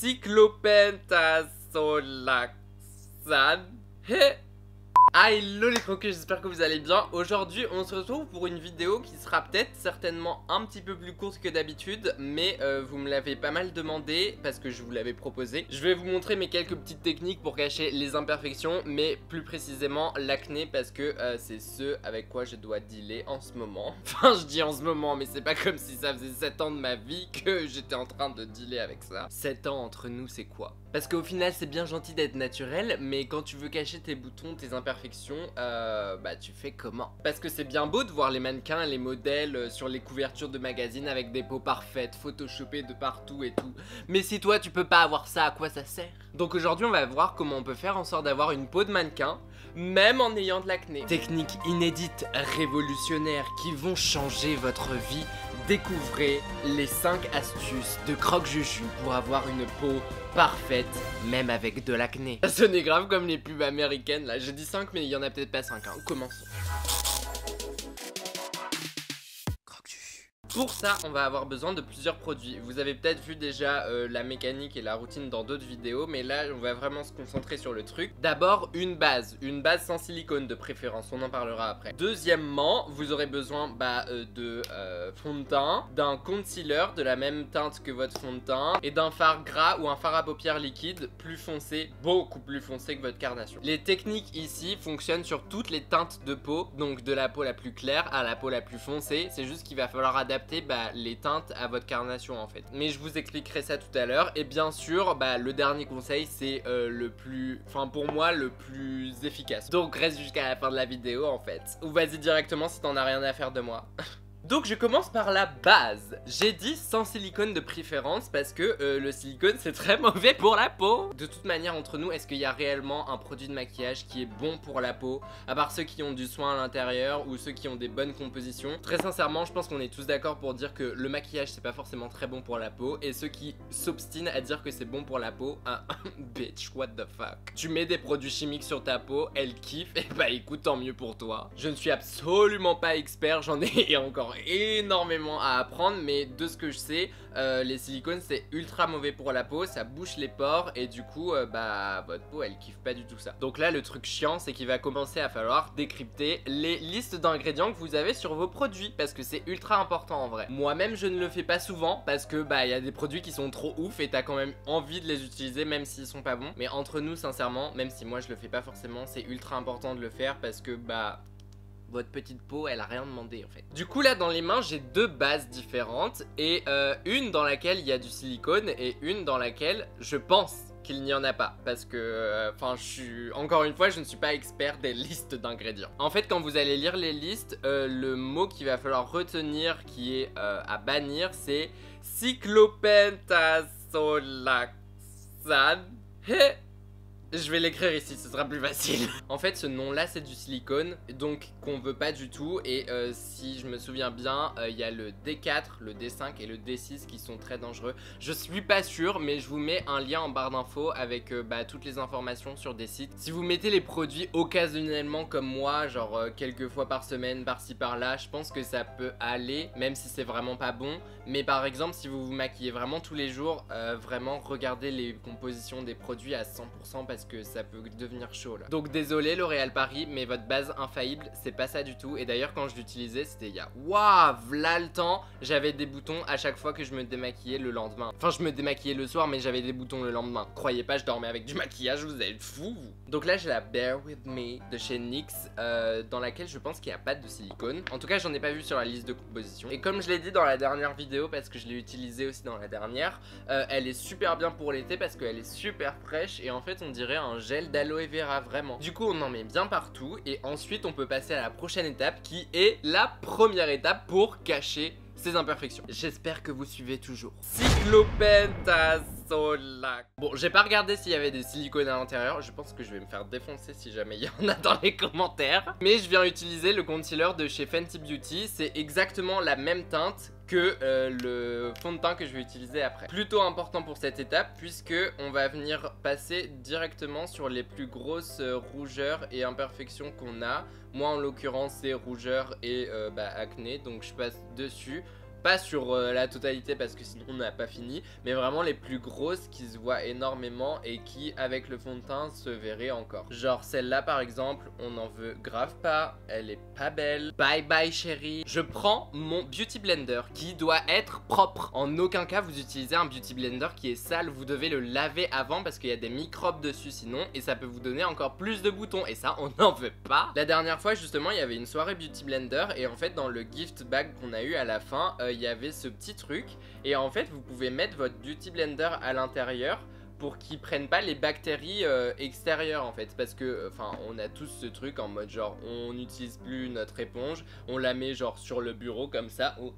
cyclopentazolaxane. Hello les croquets, j'espère que vous allez bien. Aujourd'hui on se retrouve pour une vidéo qui sera peut-être certainement un petit peu plus courte que d'habitude, mais vous me l'avez pas mal demandé parce que je vous l'avais proposé. Je vais vous montrer mes quelques petites techniques pour cacher les imperfections, mais plus précisément l'acné, parce que c'est ce avec quoi je dois dealer en ce moment. Enfin je dis en ce moment, mais c'est pas comme si ça faisait 7 ans de ma vie que j'étais en train de dealer avec ça. 7 ans entre nous c'est quoi? Parce qu'au final c'est bien gentil d'être naturel, mais quand tu veux cacher tes boutons, tes imperfections, bah tu fais comment? Parce que c'est bien beau de voir les mannequins et les modèles sur les couvertures de magazines avec des peaux parfaites, photoshopées de partout et tout. Mais si toi tu peux pas avoir ça, à quoi ça sert? Donc aujourd'hui on va voir comment on peut faire en sorte d'avoir une peau de mannequin, même en ayant de l'acné. Techniques inédites, révolutionnaires, qui vont changer votre vie. Découvrez les 5 astuces de Croque-Juju pour avoir une peau parfaite, même avec de l'acné. Ça sonnait grave comme les pubs américaines là. Je dis 5 mais il y en a peut-être pas 5 hein. Commençons. Pour ça, on va avoir besoin de plusieurs produits. Vous avez peut-être vu déjà la mécanique et la routine dans d'autres vidéos, mais là, on va vraiment se concentrer sur le truc. D'abord, une base sans silicone de préférence, on en parlera après. Deuxièmement, vous aurez besoin de fond de teint, d'un concealer de la même teinte que votre fond de teint, et d'un fard gras ou un fard à paupières liquide plus foncé, beaucoup plus foncé que votre carnation. Les techniques ici fonctionnent sur toutes les teintes de peau, donc de la peau la plus claire à la peau la plus foncée. C'est juste qu'il va falloir adapter les teintes à votre carnation en fait. Mais je vous expliquerai ça tout à l'heure. Et bien sûr, le dernier conseil c'est pour moi le plus efficace. Donc reste jusqu'à la fin de la vidéo en fait. Ou vas-y directement si t'en as rien à faire de moi. Donc je commence par la base. J'ai dit sans silicone de préférence parce que le silicone c'est très mauvais pour la peau. De toute manière entre nous, est-ce qu'il y a réellement un produit de maquillage qui est bon pour la peau, à part ceux qui ont du soin à l'intérieur ou ceux qui ont des bonnes compositions? Très sincèrement je pense qu'on est tous d'accord pour dire que le maquillage c'est pas forcément très bon pour la peau. Et ceux qui s'obstinent à dire que c'est bon pour la peau, bitch what the fuck. Tu mets des produits chimiques sur ta peau, elle kiffe, et bah écoute tant mieux pour toi. Je ne suis absolument pas expert, j'en ai encore énormément à apprendre, mais de ce que je sais, les silicones c'est ultra mauvais pour la peau, ça bouche les pores et du coup votre peau elle kiffe pas du tout ça. Donc là le truc chiant c'est qu'il va commencer à falloir décrypter les listes d'ingrédients que vous avez sur vos produits, parce que c'est ultra important en vrai. Moi-même je ne le fais pas souvent parce que il y a des produits qui sont trop ouf et t'as quand même envie de les utiliser même s'ils sont pas bons. Mais entre nous sincèrement, même si moi je le fais pas forcément, c'est ultra important de le faire parce que votre petite peau elle a rien demandé en fait. Du coup là dans les mains j'ai deux bases différentes et une dans laquelle il y a du silicone et une dans laquelle je pense qu'il n'y en a pas, parce que encore une fois je ne suis pas expert des listes d'ingrédients. En fait quand vous allez lire les listes, le mot qu'il va falloir retenir qui est à bannir c'est cyclopentazolaxane. Je vais l'écrire ici, ce sera plus facile. En fait ce nom là c'est du silicone, donc qu'on veut pas du tout. Et si je me souviens bien, il y a le D4, le D5 et le D6 qui sont très dangereux. Je suis pas sûr, mais je vous mets un lien en barre d'infos avec toutes les informations sur des sites. Si vous mettez les produits occasionnellement comme moi, genre quelques fois par semaine, par-ci par-là, je pense que ça peut aller, même si c'est vraiment pas bon. Mais par exemple si vous vous maquillez vraiment tous les jours, vraiment regardez les compositions des produits à 100% parce que ça peut devenir chaud là. Donc désolé L'Oréal Paris, mais votre base infaillible c'est pas ça du tout. Et d'ailleurs quand je l'utilisais c'était il y a v'là le temps, j'avais des boutons à chaque fois que je me démaquillais le lendemain. Enfin je me démaquillais le soir mais j'avais des boutons le lendemain. Croyez pas, je dormais avec du maquillage, vous êtes fous vous. Donc là j'ai la Bear With Me de chez NYX dans laquelle je pense qu'il n'y a pas de silicone. En tout cas j'en ai pas vu sur la liste de composition. Et comme je l'ai dit dans la dernière vidéo, parce que je l'ai utilisée aussi dans la dernière, elle est super bien pour l'été parce qu'elle est super fraîche et en fait on dirait un gel d'aloe vera vraiment. Du coup on en met bien partout et ensuite on peut passer à la prochaine étape qui est la première étape pour cacher ces imperfections. J'espère que vous suivez toujours. Cyclopentazolaxane. Bon, j'ai pas regardé s'il y avait des silicones à l'intérieur. Je pense que je vais me faire défoncer si jamais il y en a dans les commentaires. Mais je viens utiliser le concealer de chez Fenty Beauty. C'est exactement la même teinte que le fond de teint que je vais utiliser après. Plutôt important pour cette étape puisque on va venir passer directement sur les plus grosses rougeurs et imperfections qu'on a. Moi en l'occurrence c'est rougeur et acné, donc je passe dessus. pas sur la totalité parce que sinon on n'a pas fini, mais vraiment les plus grosses qui se voient énormément et qui avec le fond de teint se verraient encore. Genre celle-là par exemple, on en veut grave pas, elle est pas belle. Bye bye chérie. Je prends mon beauty blender qui doit être propre. En aucun cas vous utilisez un beauty blender qui est sale, vous devez le laver avant parce qu'il y a des microbes dessus sinon et ça peut vous donner encore plus de boutons et ça on n'en veut pas. La dernière fois justement il y avait une soirée beauty blender et en fait dans le gift bag qu'on a eu à la fin il y avait ce petit truc et en fait vous pouvez mettre votre beauty blender à l'intérieur pour qu'ils prennent pas les bactéries extérieures en fait, parce que enfin on a tous ce truc en mode genre on n'utilise plus notre éponge, on la met genre sur le bureau comme ça. Oh.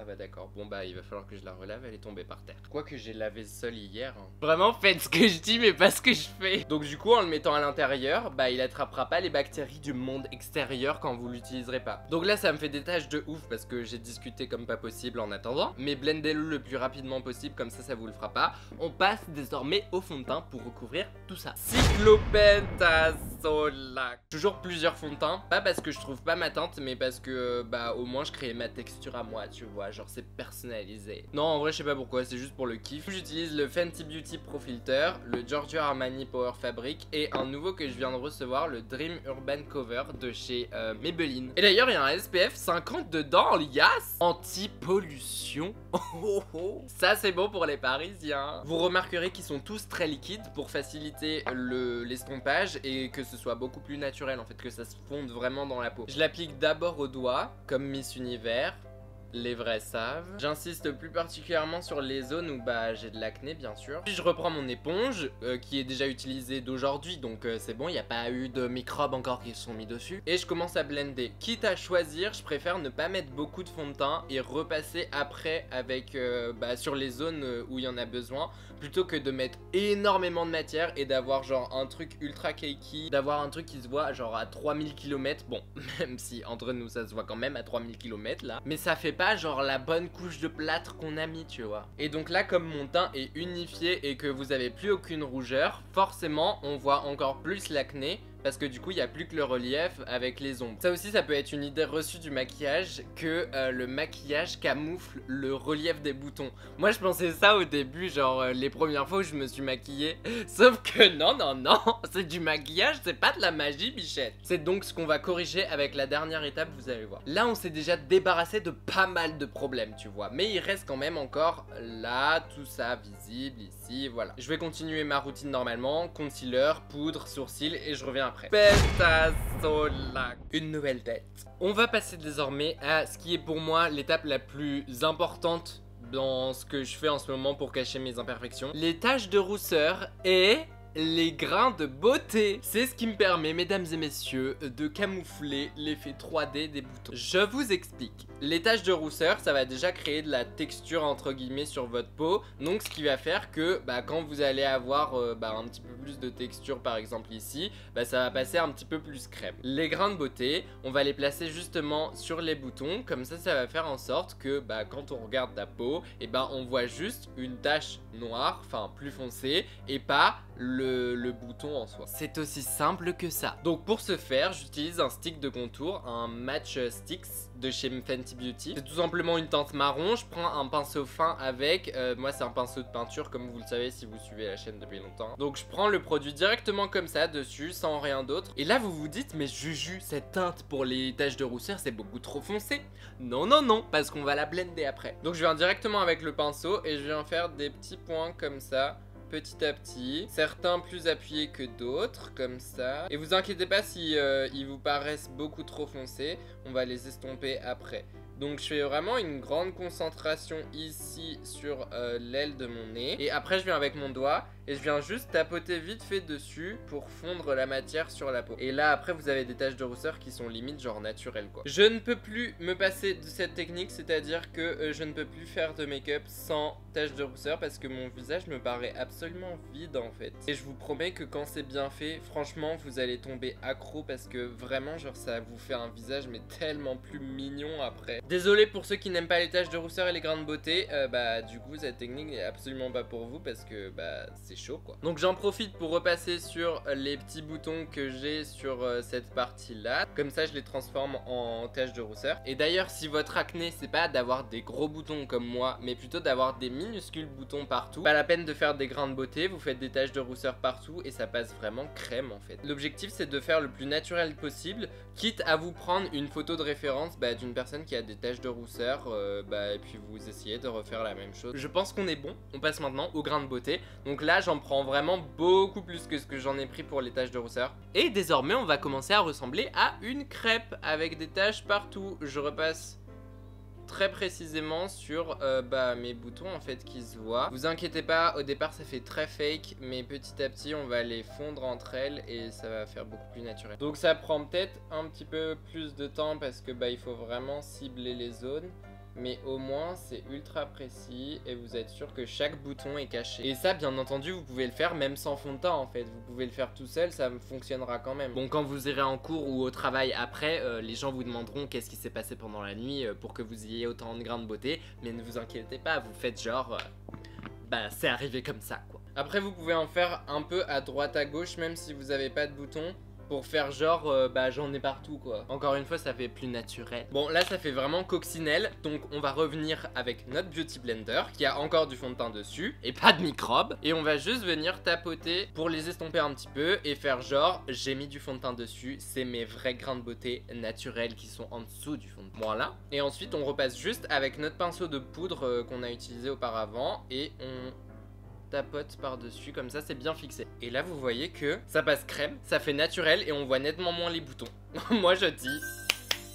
Ah bah d'accord, bon bah il va falloir que je la relave, elle est tombée par terre. Quoique j'ai lavé le sol hier. Vraiment faites ce que je dis mais pas ce que je fais. Donc du coup en le mettant à l'intérieur, bah il attrapera pas les bactéries du monde extérieur quand vous l'utiliserez pas. Donc là ça me fait des tâches de ouf parce que j'ai discuté comme pas possible en attendant. Mais blendez-le le plus rapidement possible comme ça vous le fera pas. On passe désormais au fond de teint pour recouvrir tout ça. Cyclopentasolac. Toujours plusieurs fonds de teint, pas parce que je trouve pas ma teinte mais parce que bah au moins je crée ma texture à moi tu vois. Genre c'est personnalisé. Non en vrai je sais pas pourquoi, c'est juste pour le kiff. J'utilise le Fenty Beauty Pro Filter, le Giorgio Armani Power Fabric et un nouveau que je viens de recevoir, le Dream Urban Cover de chez Maybelline. Et d'ailleurs il y a un SPF 50 dedans, lias. Anti-pollution. Ça c'est bon pour les Parisiens. Vous remarquerez qu'ils sont tous très liquides pour faciliter l'estompage et que ce soit beaucoup plus naturel en fait, que ça se fonde vraiment dans la peau. Je l'applique d'abord au doigt comme Miss Univers. Les vrais savent. J'insiste plus particulièrement sur les zones où bah j'ai de l'acné bien sûr. Puis je reprends mon éponge qui est déjà utilisée d'aujourd'hui donc c'est bon, il n'y a pas eu de microbes encore qui se sont mis dessus. Et je commence à blender. Quitte à choisir, je préfère ne pas mettre beaucoup de fond de teint et repasser après avec sur les zones où il y en a besoin, plutôt que de mettre énormément de matière et d'avoir genre un truc ultra cakey, d'avoir un truc qui se voit genre à 3000 km. Bon, même si entre nous ça se voit quand même à 3000 km là, mais ça fait pas genre la bonne couche de plâtre qu'on a mis tu vois. Et donc là comme mon teint est unifié et que vous avez plus aucune rougeur, forcément on voit encore plus l'acné parce que du coup il n'y a plus que le relief avec les ombres. Ça aussi ça peut être une idée reçue du maquillage, que le maquillage camoufle le relief des boutons. Moi je pensais ça au début, genre les premières fois où je me suis maquillée, sauf que non, c'est du maquillage, c'est pas de la magie bichette. C'est donc ce qu'on va corriger avec la dernière étape, vous allez voir. Là on s'est déjà débarrassé de pas mal de problèmes tu vois, mais il reste quand même encore là, tout ça visible ici, voilà. Je vais continuer ma routine normalement, concealer, poudre, sourcils et je reviens après. Pentasolac. Une nouvelle tête. On va passer désormais à ce qui est pour moi l'étape la plus importante dans ce que je fais en ce moment pour cacher mes imperfections. Les taches de rousseur et les grains de beauté. C'est ce qui me permet, mesdames et messieurs, de camoufler l'effet 3D des boutons. Je vous explique. Les taches de rousseur, ça va déjà créer de la texture entre guillemets sur votre peau. Donc ce qui va faire que quand vous allez avoir un petit peu plus de texture par exemple ici, ça va passer un petit peu plus crème. Les grains de beauté, on va les placer justement sur les boutons. Comme ça va faire en sorte que quand on regarde ta peau, on voit juste une tache noire, enfin plus foncée, et pas le bouton en soi. C'est aussi simple que ça. Donc pour ce faire, j'utilise un stick de contour, un Match Sticks de chez Fenty Beauty. C'est tout simplement une teinte marron. Je prends un pinceau fin avec, moi c'est un pinceau de peinture comme vous le savez si vous suivez la chaîne depuis longtemps. Donc je prends le produit directement comme ça dessus, sans rien d'autre. Et là vous vous dites, mais Juju, cette teinte pour les taches de rousseur c'est beaucoup trop foncé. Non, parce qu'on va la blender après. Donc je viens directement avec le pinceau et je viens faire des petits points comme ça, petit à petit, certains plus appuyés que d'autres, comme ça. Et vous inquiétez pas si ils vous paraissent beaucoup trop foncés, on va les estomper après. Donc je fais vraiment une grande concentration ici sur l'aile de mon nez. Et après je viens avec mon doigt et je viens juste tapoter vite fait dessus pour fondre la matière sur la peau. Et là après vous avez des taches de rousseur qui sont limite genre naturelles quoi. Je ne peux plus me passer de cette technique, c'est-à-dire que je ne peux plus faire de make-up sans taches de rousseur parce que mon visage me paraît absolument vide en fait. Et je vous promets que quand c'est bien fait, franchement vous allez tomber accro parce que vraiment genre ça vous fait un visage mais tellement plus mignon après. Désolé pour ceux qui n'aiment pas les taches de rousseur et les grains de beauté, bah du coup cette technique n'est absolument pas pour vous parce que bah c'est chaud quoi. Donc j'en profite pour repasser sur les petits boutons que j'ai sur cette partie là. Comme ça je les transforme en taches de rousseur. Et d'ailleurs si votre acné c'est pas d'avoir des gros boutons comme moi, mais plutôt d'avoir des minuscules boutons partout, pas la peine de faire des grains de beauté, vous faites des taches de rousseur partout et ça passe vraiment crème en fait. L'objectif c'est de faire le plus naturel possible, quitte à vous prendre une photo de référence d'une personne qui a des taches de rousseur, et puis vous essayez de refaire la même chose. Je pense qu'on est bon, on passe maintenant au grain de beauté. Donc là j'en prends vraiment beaucoup plus que ce que j'en ai pris pour les taches de rousseur. Et désormais on va commencer à ressembler à une crêpe avec des taches partout. Je repasse très précisément sur mes boutons en fait qui se voient. Vous inquiétez pas, au départ ça fait très fake, mais petit à petit on va les fondre entre elles et ça va faire beaucoup plus naturel. Donc ça prend peut-être un petit peu plus de temps parce que il faut vraiment cibler les zones. Mais au moins c'est ultra précis et vous êtes sûr que chaque bouton est caché. Et ça bien entendu vous pouvez le faire même sans fond de teint en fait. Vous pouvez le faire tout seul, ça fonctionnera quand même. Bon, quand vous irez en cours ou au travail après, les gens vous demanderont qu'est-ce qui s'est passé pendant la nuit pour que vous ayez autant de grains de beauté. Mais ne vous inquiétez pas, vous faites genre c'est arrivé comme ça quoi. Après vous pouvez en faire un peu à droite à gauche même si vous n'avez pas de bouton, pour faire genre j'en ai partout quoi. Encore une fois ça fait plus naturel. Bon là ça fait vraiment coccinelle. Donc on va revenir avec notre Beauty Blender qui a encore du fond de teint dessus et pas de microbes. Et on va juste venir tapoter pour les estomper un petit peu et faire genre j'ai mis du fond de teint dessus. C'est mes vrais grains de beauté naturels qui sont en dessous du fond de teint. Voilà. Et ensuite on repasse juste avec notre pinceau de poudre qu'on a utilisé auparavant et on tapote par dessus comme ça c'est bien fixé. Et là vous voyez que ça passe crème, ça fait naturel et on voit nettement moins les boutons. Moi je dis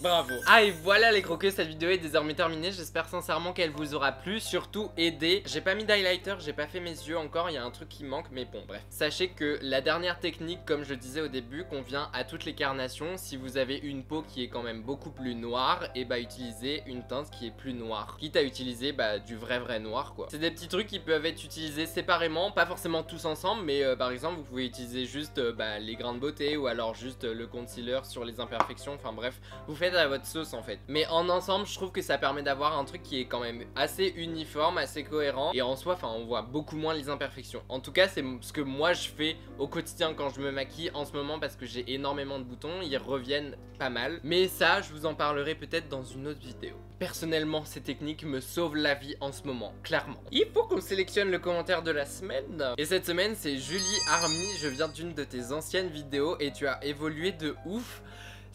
bravo. Ah et voilà les croqueux, cette vidéo est désormais terminée. J'espère sincèrement qu'elle vous aura plu, surtout aidé. J'ai pas mis d'highlighter, j'ai pas fait mes yeux encore, il y a un truc qui manque, mais bon bref. Sachez que la dernière technique, comme je disais au début, convient à toutes les carnations. Si vous avez une peau qui est quand même beaucoup plus noire, et utilisez une teinte qui est plus noire, quitte à utiliser du vrai noir quoi. C'est des petits trucs qui peuvent être utilisés séparément, pas forcément tous ensemble, mais par exemple vous pouvez utiliser juste les grains de beauté ou alors juste le concealer sur les imperfections, enfin bref, vous faites à votre sauce en fait. Mais en ensemble je trouve que ça permet d'avoir un truc qui est quand même assez uniforme, assez cohérent, et en soi on voit beaucoup moins les imperfections. En tout cas c'est ce que moi je fais au quotidien quand je me maquille en ce moment parce que j'ai énormément de boutons, ils reviennent pas mal. Mais ça je vous en parlerai peut-être dans une autre vidéo. Personnellement ces techniques me sauvent la vie en ce moment, clairement. Il faut qu'on sélectionne le commentaire de la semaine. Et cette semaine c'est Julie Army, je viens d'une de tes anciennes vidéos et tu as évolué de ouf.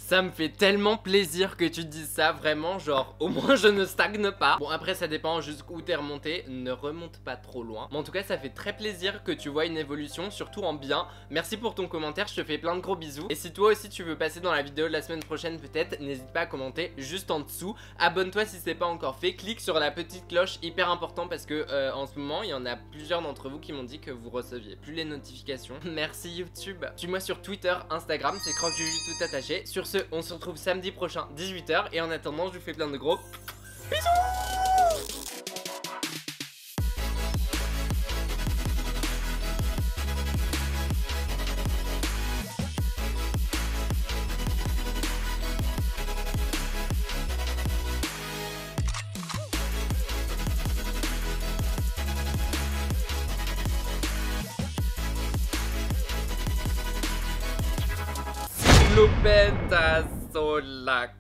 Ça me fait tellement plaisir que tu dises ça, vraiment, genre, au moins je ne stagne pas. Bon, après, ça dépend jusqu'où t'es remonté, ne remonte pas trop loin. Mais en tout cas, ça fait très plaisir que tu vois une évolution, surtout en bien. Merci pour ton commentaire, je te fais plein de gros bisous. Et si toi aussi tu veux passer dans la vidéo de la semaine prochaine peut-être, n'hésite pas à commenter juste en dessous. Abonne-toi si c'est pas encore fait, clique sur la petite cloche, hyper important parce que en ce moment, il y en a plusieurs d'entre vous qui m'ont dit que vous receviez plus les notifications. Merci YouTube. Suis-moi sur Twitter, Instagram, c'est croquejuju tout attaché. Sur ce, on se retrouve samedi prochain 18 h et en attendant je vous fais plein de gros bisous. Lupenta sola.